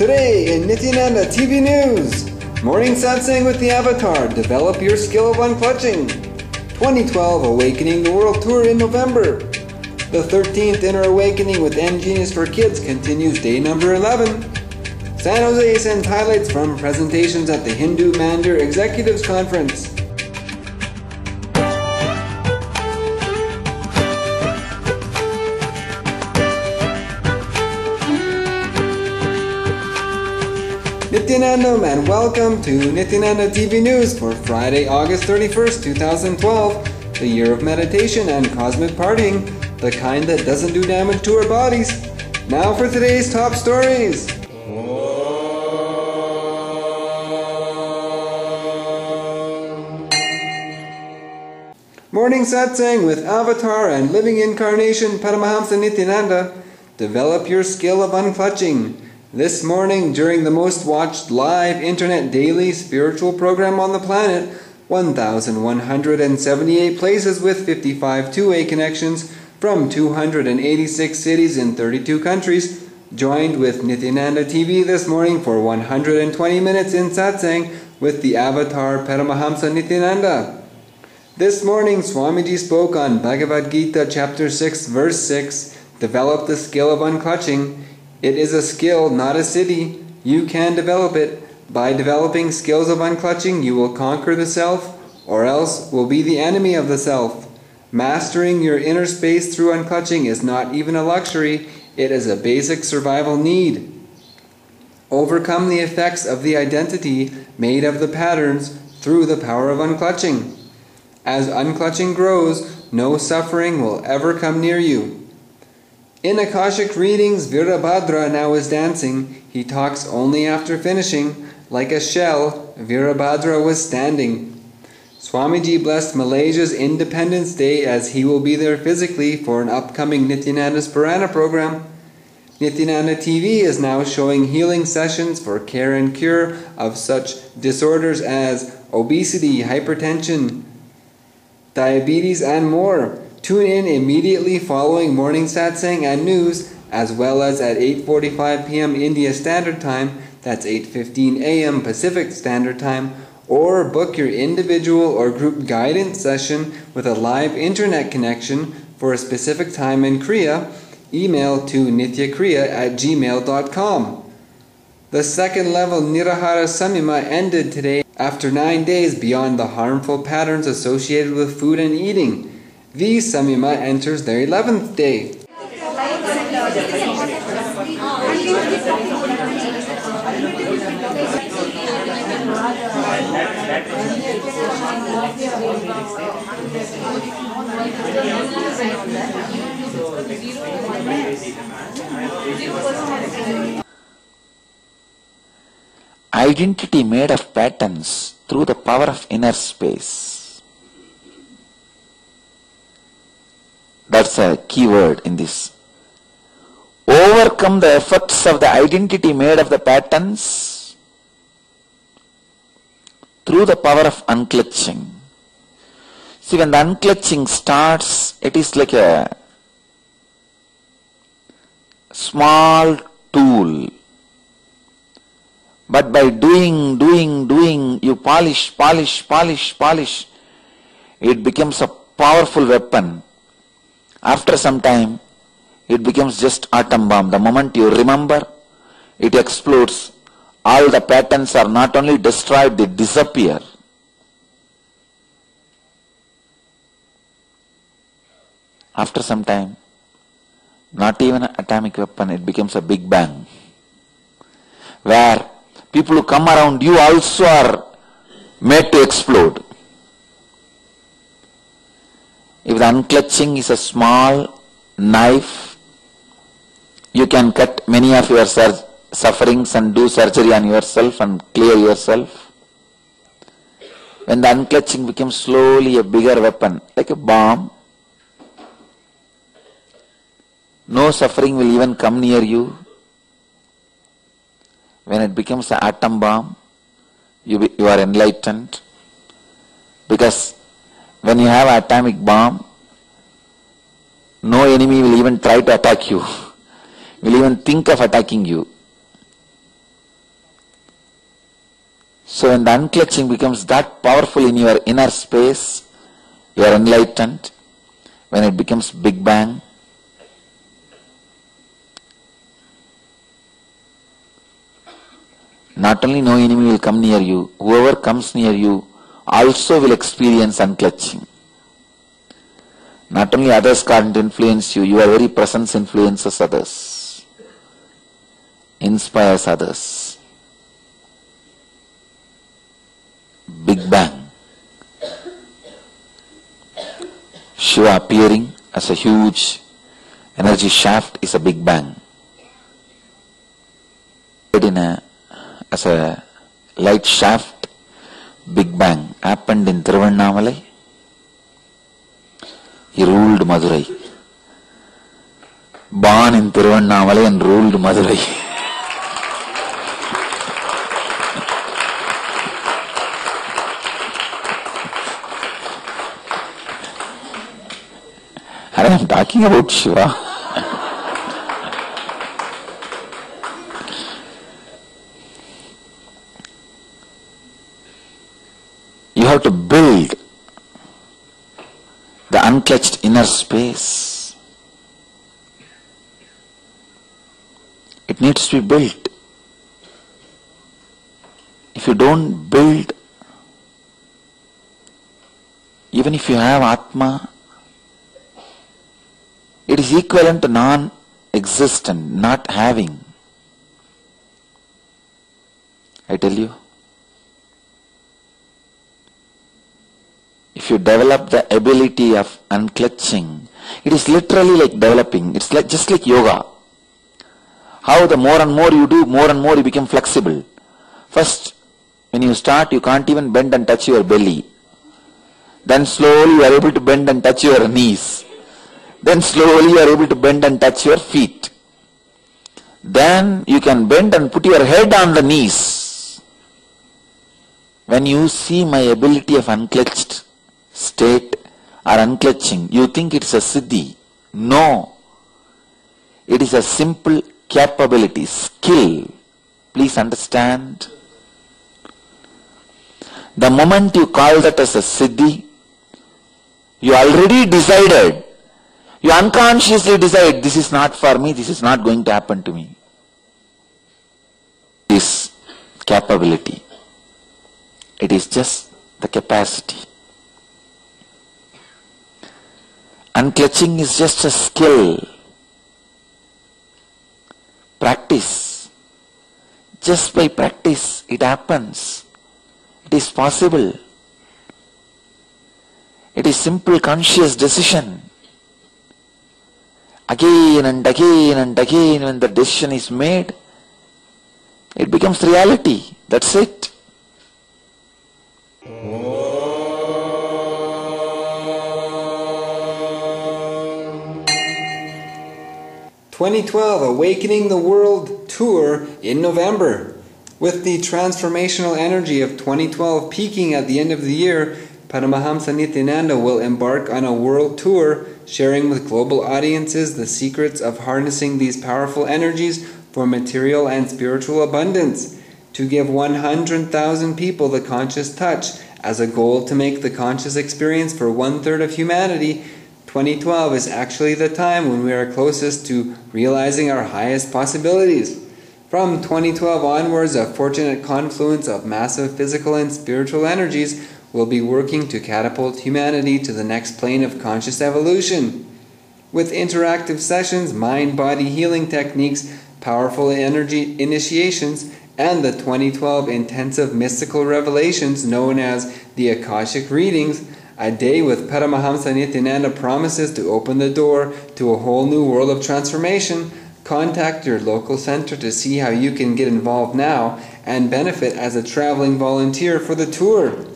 Today in Nithyananda TV News, Morning Satsang with the Avatar, develop your skill of unclutching. 2012 Awakening the World Tour in November. The 13th Inner Awakening with eNGenius for Kids continues day number 11. San Jose sends highlights from presentations at the HINDU MANDIR EXECUTIVES CONFERENCE. Nithyananda and welcome to Nithyananda TV News for Friday, August 31st, 2012, the year of meditation and cosmic partying, the kind that doesn't do damage to our bodies. Now for today's top stories. Morning Satsang with Avatar and Living Incarnation Paramahamsa Nithyananda, develop your skill of unclutching. This morning, during the most watched live internet daily spiritual program on the planet, 1,178 places with 55 two-way connections from 286 cities in 32 countries joined with Nithyananda TV this morning for 120 minutes in Satsang with the Avatar Paramahamsa Nithyananda. This morning, Swamiji spoke on Bhagavad Gita chapter 6 verse 6, develop the skill of unclutching. It is a skill, not a city. You can develop it. By developing skills of unclutching, you will conquer the self, or else will be the enemy of the self. Mastering your inner space through unclutching is not even a luxury, it is a basic survival need. Overcome the effects of the identity made of the patterns through the power of unclutching. As unclutching grows, no suffering will ever come near you. In Akashic readings, Virabhadra now is dancing. He talks only after finishing. Like a shell, Virabhadra was standing. Swamiji blessed Malaysia's Independence Day as he will be there physically for an upcoming Nithyananda Sparana program. Nithyananda TV is now showing healing sessions for care and cure of such disorders as obesity, hypertension, diabetes, and more. Tune in immediately following morning satsang and news, as well as at 8:45 p.m. India Standard Time, that's 8:15 a.m. Pacific Standard Time, or book your individual or group guidance session with a live internet connection for a specific time in Kriya. Email to nityakriya@gmail.com. The second level Nirahara Samyama ended today after 9 days beyond the harmful patterns associated with food and eating. The Samyama enters their 11th day. Identity made of patterns through the power of inner space. That's a key word in this. Overcome the effects of the identity made of the patterns through the power of unclutching. See, when the unclutching starts, it is like a small tool. But by doing, you polish, it becomes a powerful weapon. After some time, it becomes just atom bomb. The moment you remember, it explodes. All the patterns are not only destroyed, they disappear. After some time, not even an atomic weapon, it becomes a big bang. Where people who come around you also are made to explode. If the unclutching is a small knife, you can cut many of your sufferings and do surgery on yourself and clear yourself. When the unclutching becomes slowly a bigger weapon, like a bomb, no suffering will even come near you. When it becomes an atom bomb, you are enlightened. Because when you have an atomic bomb, no enemy will even try to attack you, will even think of attacking you. So when the unclutching becomes that powerful in your inner space, you are enlightened. When it becomes Big Bang, not only no enemy will come near you, whoever comes near you also will experience unclutching. Not only others can't influence you, your very presence influences others, inspires others. Big Bang. Shiva appearing as a huge energy shaft is a Big Bang. As a light shaft, Big Bang happened in Tiruvannamalai. He ruled Madurai. Born in Tiruvannamalai and ruled Madurai. I am talking about Shiva. You have to build the unclutched inner space. It needs to be built. If you don't build, even if you have Atma, it is equivalent to non-existent, not having. I tell you. If you develop the ability of unclutching, it is literally like developing. It's like just like yoga. How the more and more you do, more and more you become flexible. First, when you start, you can't even bend and touch your belly. Then slowly you are able to bend and touch your knees. Then slowly you are able to bend and touch your feet. Then you can bend and put your head on the knees. When you see my ability of unclutched state or unclutching, you think it's a siddhi. No. It is a simple capability, skill. Please understand. The moment you call that as a siddhi, you already decided. You unconsciously decide, this is not for me, this is not going to happen to me. This capability. It is just the capacity. Unclutching is just a skill. Practice. Just by practice, it happens. It is possible. It is simple conscious decision. Again and again and again, when the decision is made, it becomes reality. That's it. 2012 Awakening the World Tour in November. With the transformational energy of 2012 peaking at the end of the year, Paramahamsa Nithyananda will embark on a world tour, sharing with global audiences the secrets of harnessing these powerful energies for material and spiritual abundance. To give 100,000 people the conscious touch as a goal to make the conscious experience for 1/3 of humanity, 2012 is actually the time when we are closest to realizing our highest possibilities. From 2012 onwards, a fortunate confluence of massive physical and spiritual energies will be working to catapult humanity to the next plane of conscious evolution. With interactive sessions, mind-body healing techniques, powerful energy initiations, and the 2012 intensive mystical revelations known as the Akashic readings, a day with Paramahamsa Nithyananda promises to open the door to a whole new world of transformation. Contact your local center to see how you can get involved now and benefit as a traveling volunteer for the tour.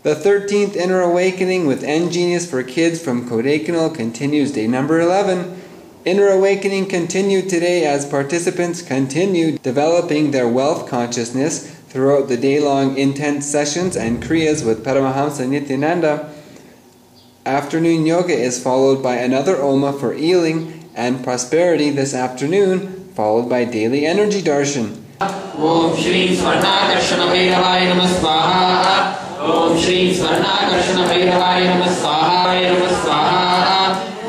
The 13th Inner Awakening with eNGenius for Kids from Kodaikanal continues day number 11. Inner Awakening continued today as participants continued developing their wealth consciousness throughout the day-long intense sessions and kriyas with Paramahamsa Nithyananda. Afternoon yoga is followed by another Oma for healing and prosperity this afternoon, followed by daily energy darshan. Om Shri Swarnakarshana Bhairavaya Namah Swaha. Om Shri Swarnakarshana Bhairavaya Namah Swaha. Namah Swaha.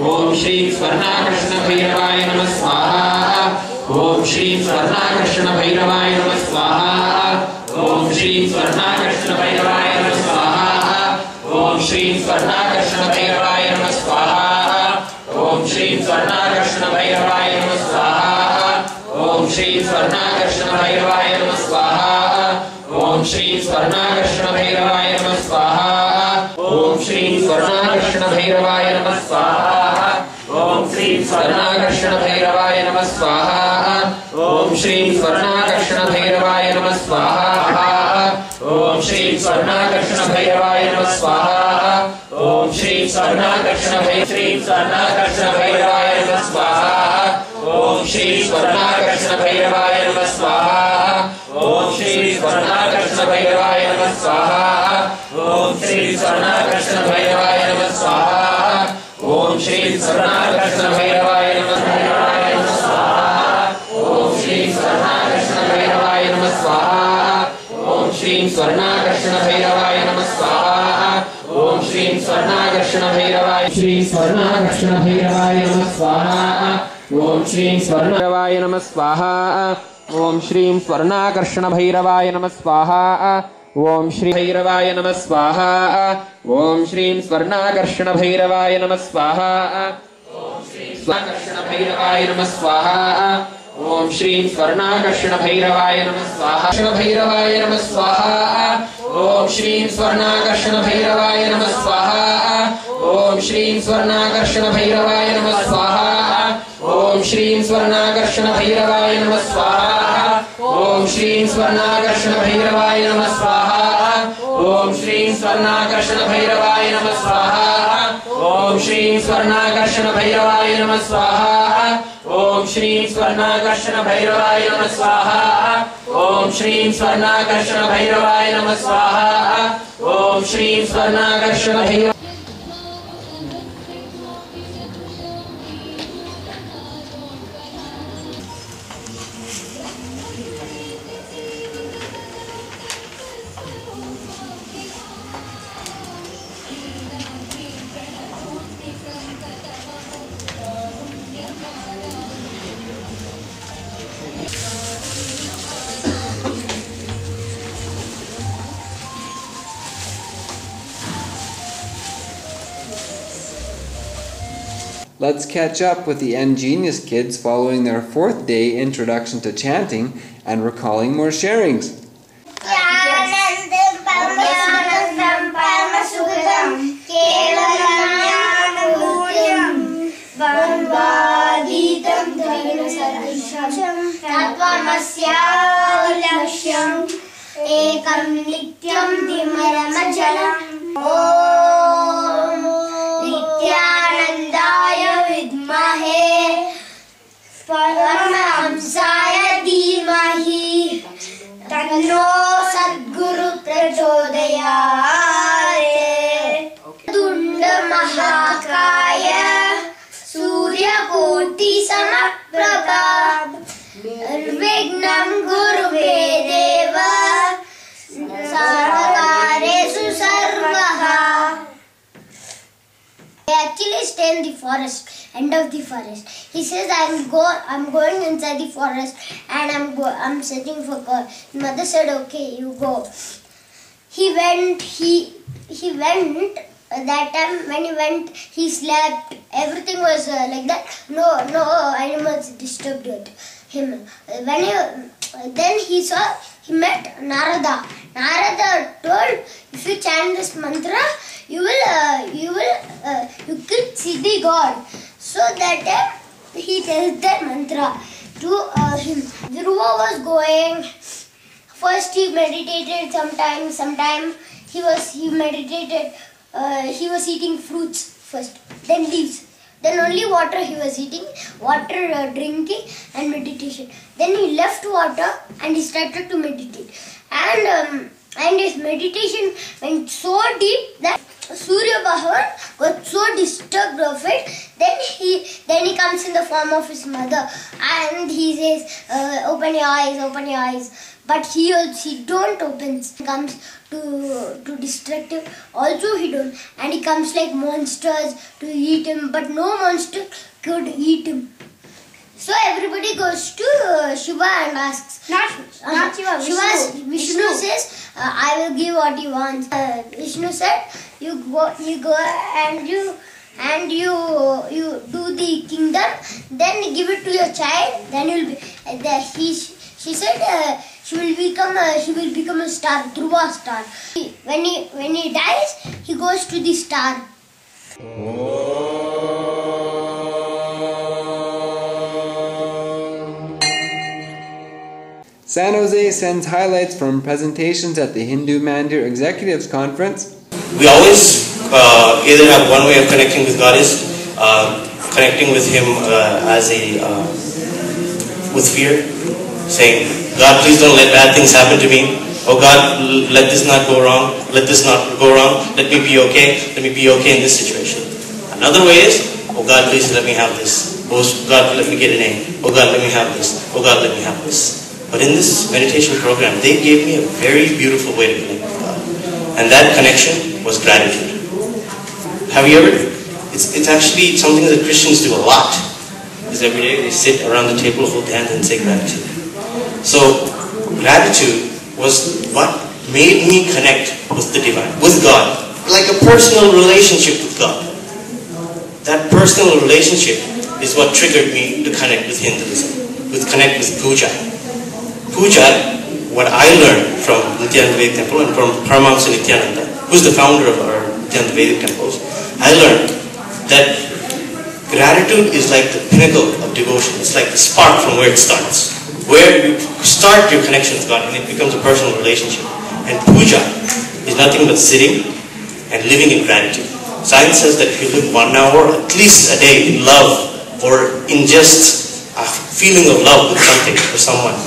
Om Shri Swarnakarshana Bhairavaya Namah Swaha. Om Shri Swarnakarshana Bhairavaya Namah Swaha. Om Shri Swarnakarshana Bhairavaya Namah Swaha. Om Shri Swarnakarshana Bhairavaya Namah Swaha. Om Shri Swarnakarshana Bhairavaya Namah Swaha. Om Shri Swarnakarshana Bhairavaya Namah Swaha. Om Shri Swarnakarshana Bhairavaya Namah Swaha. Om Shri Swarnakarshana Bhairavaya Namah Swaha. Om Shri Swarnakarshana Bhairavaya Namah Swaha. Om Shri Swarnakarshana Bhairavaya Namah Swaha. Om Shri Swarnakarshana Bhairavaya Namah Swaha. Om Shri Swarnakarshana Bhairavaya Namah Swaha. Om Shri Swarnakarshana Bhairavaya Namah Swaha. Om Shri Swarnakarshana Bhairavaya Namah Swaha. Om Shri Swarnakarshana Bhairavaya Namah Swaha. Om Shri Swarnakarshana Bhairavaya Namah Swaha. Om Shri Swarnakarshana Bhairavaya Namah Swaha. Om Shri Swarnakarshana Bhairavaya Namah Swaha. Om Shri Swarnakarshana Bhairavaya Namah Swaha. Om Shri Swarnakarshana Namah Swaha. Om Shri Swarnakarshana Bhairavaya Namah Swaha. Om Shri Bhairavaya Namah Swaha. Om Shri Swarnakarshana Bhairavaya Namah Swaha. Om Shri Swarnakarshana Bhairavaya Namah Swaha. Om Shri Swarnakarshana Bhairavaya Namah Swaha. Bhairavaya Namah Swaha. Om Shri Swarnakarshana Bhairavaya Namah Swaha. Om Shri Swarnakarshana Bhairavaya Namah Swaha. Om Shri Swarnakarshana Bhairavaya Namah Swaha. Om Shri Swarnakarshana Bhairavaya Namah Swaha. Om Shri Swarnakarshana Bhairavaya Namah Swaha. Om Shri Swarnakarshana Bhairavaya Namah Swaha. Om Shri Swarnakarshana Bhairavaya Namah Swaha. Om Shri Swarnakarshana Bhairavaya Namah Swaha. Om Shri Swarnakarshana Bhairavaya. Let's catch up with the eNGenius kids following their 4th day introduction to chanting and recalling more sharings. परमहंसाय धीमहि तन्नो सद्गुरु प्रचोदयात्। तुंड महाकाय सूर्यकोटि समप्रभा निर्विघ्नं कुरु मे देव सर्वकार्येषु सर्वदा। They actually stay in the forest, end of the forest. He says, I'm going inside the forest and I'm searching for God. His mother said, okay, you go. He went. That time when he went, he slept. Everything was like that. No animals disturbed him. Then he met Narada. Narada told, if you chant this mantra, you could see the God. So that time he tells that mantra to him. Dhruva was going. First he meditated sometime he meditated. He was eating fruits first, then leaves, then only water he was eating, drinking and meditation. Then he left water and he started to meditate. And his meditation went so deep that Surya Bhavan got so disturbed of it Then he comes in the form of his mother, and he says, open your eyes, open your eyes. But he don't open. He comes to destructive. Also he don't. And he comes like monsters to eat him. But no monster could eat him. So everybody goes to Shiva and asks. Not Shiva. Vishnu says, I will give what he wants. Vishnu said, you go and you do the kingdom, then give it to your child, then you'll be. She said she will become a star, Dhruva star. When he dies, he goes to the star. San Jose sends highlights from presentations at the Hindu Mandir Executives Conference. We always either have one way of connecting with God is connecting with Him with fear, saying, God, please don't let bad things happen to me. Oh God, let this not go wrong. Let this not go wrong. Let me be okay. Let me be okay in this situation. Another way is, oh God, please let me have this. Oh God, let me get an A. Oh God, let me have this. Oh God, let me have this. But in this meditation program, they gave me a very beautiful way to connect with God. And that connection was gratitude. Have you ever? It's actually something that Christians do a lot. Is every day they sit around the table, hold hands and say gratitude. So gratitude was what made me connect with the divine, with God. Like a personal relationship with God. That personal relationship is what triggered me to connect with Hinduism, connect with puja. Puja, what I learned from Nithyananda Vedic Temple and from Paramahamsa Nithyananda, who's the founder of our Nithyananda Vedic temples, I learned that gratitude is like the pinnacle of devotion. It's like the spark from where it starts. Where you start your connection with God and it becomes a personal relationship. And puja is nothing but sitting and living in gratitude. Science says that if you live 1 hour, at least a day, in love or in just a feeling of love with something or someone,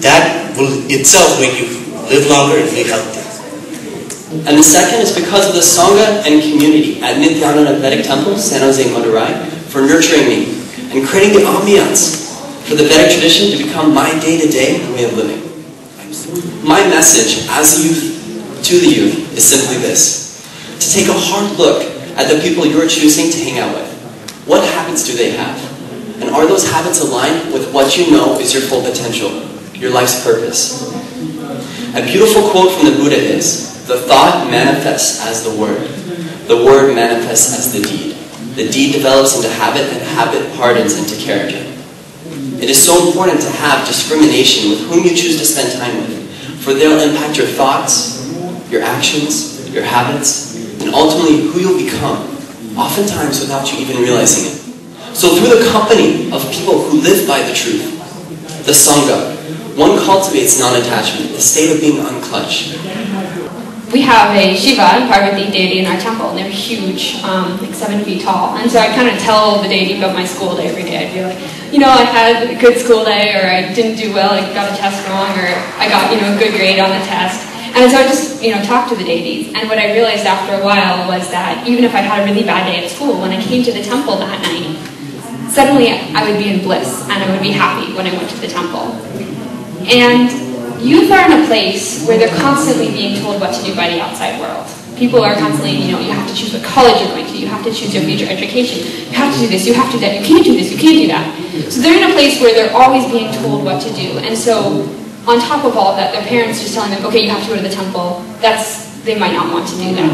that will itself make you live longer and be healthy. And the second is because of the Sangha and community at Nithyananda Vedic Temple, San Jose, Madurai, for nurturing me and creating the ambiance for the Vedic tradition to become my day-to-day way of living. My message as a youth to the youth is simply this: to take a hard look at the people you're choosing to hang out with. What habits do they have? And are those habits aligned with what you know is your full potential, your life's purpose? A beautiful quote from the Buddha is, the thought manifests as the word manifests as the deed develops into habit, and habit hardens into character. It is so important to have discrimination with whom you choose to spend time with, for they'll impact your thoughts, your actions, your habits, and ultimately who you'll become, oftentimes without you even realizing it. So through the company of people who live by the truth, the Sangha, one cultivates non-attachment, the state of being unclutched. We have a Shiva and Parvati deity in our temple, and they're huge, like 7 feet tall. And so I kind of tell the deity about my school day every day. I'd be like, I had a good school day, or I didn't do well, I got a test wrong, or I got, a good grade on the test. And so I just, talk to the deities. And what I realized after a while was that even if I had a really bad day at school, when I came to the temple that night, suddenly I would be in bliss, and I would be happy when I went to the temple. And youth are in a place where they're constantly being told what to do by the outside world. People are constantly, you have to choose what college you're going to, you have to choose your future education, you have to do this, you have to do that, you can't do this, you can't do that. So they're in a place where they're always being told what to do. And so on top of all of that, their parents just telling them, okay, you have to go to the temple, they might not want to do that.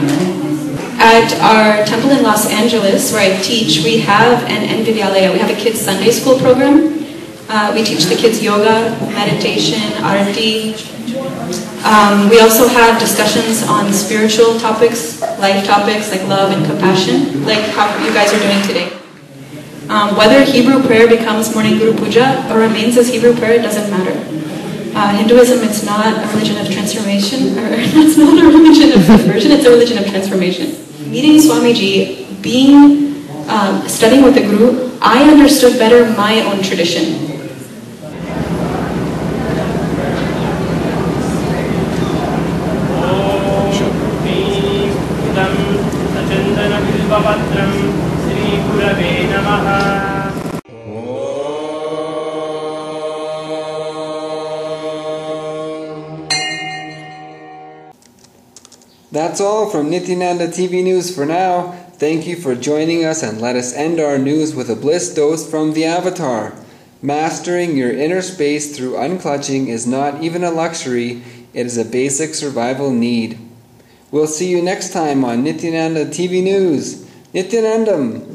At our temple in Los Angeles, where I teach, we have an eNGenius. We have a kids' Sunday school program. We teach the kids yoga, meditation, arati. We also have discussions on spiritual topics, life topics like love and compassion, like how you guys are doing today. Whether Hebrew prayer becomes morning Guru Puja or remains as Hebrew prayer, it doesn't matter. Hinduism, it's not a religion of transformation, or it's not a religion of conversion, it's a religion of transformation. Meeting Swamiji, studying with the Guru, I understood better my own tradition. Sri Gurave Namaha. That's all from Nithyananda TV News for now. Thank you for joining us, and let us end our news with a bliss dose from the Avatar. Mastering your inner space through unclutching is not even a luxury, it is a basic survival need. We'll see you next time on Nithyananda TV News. Nithyanandam!